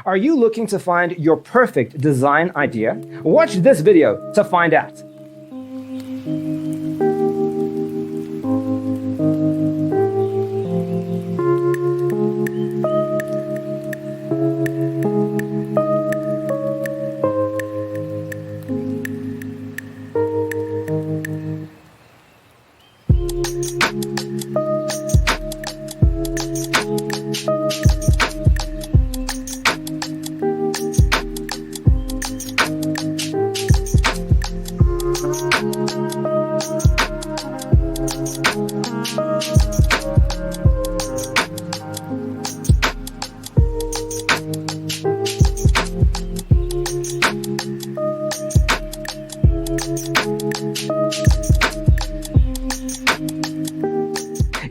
Are you looking to find your perfect design idea? Watch this video to find out.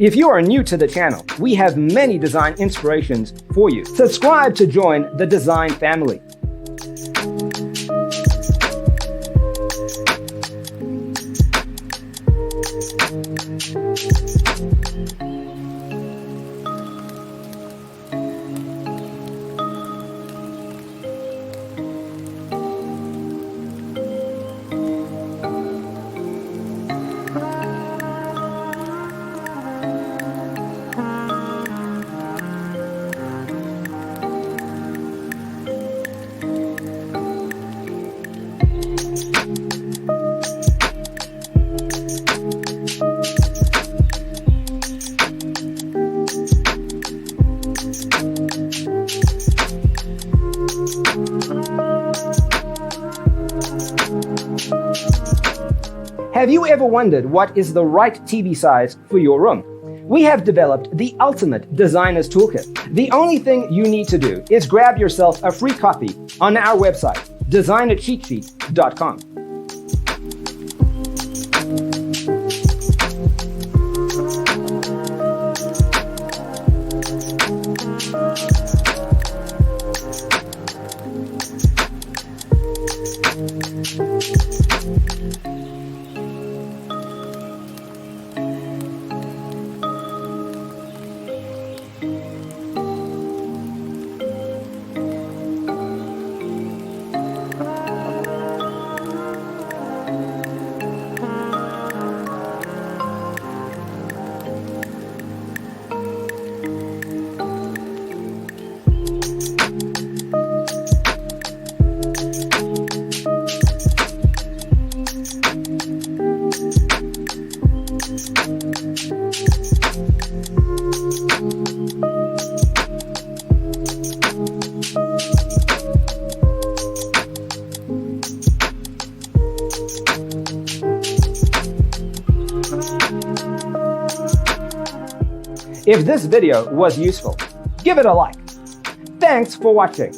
If you are new to the channel, we have many design inspirations for you. Subscribe to join the design family. Have you ever wondered what is the right TV size for your room? We have developed the ultimate designer's toolkit. The only thing you need to do is grab yourself a free copy on our website, designercheatsheet.com. If this video was useful, give it a like. Thanks for watching.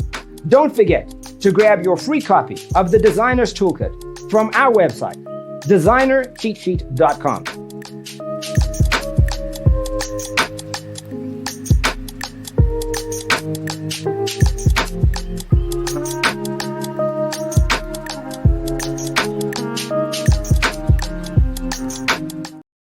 Don't forget to grab your free copy of the Designer's Toolkit from our website, designercheatsheet.com.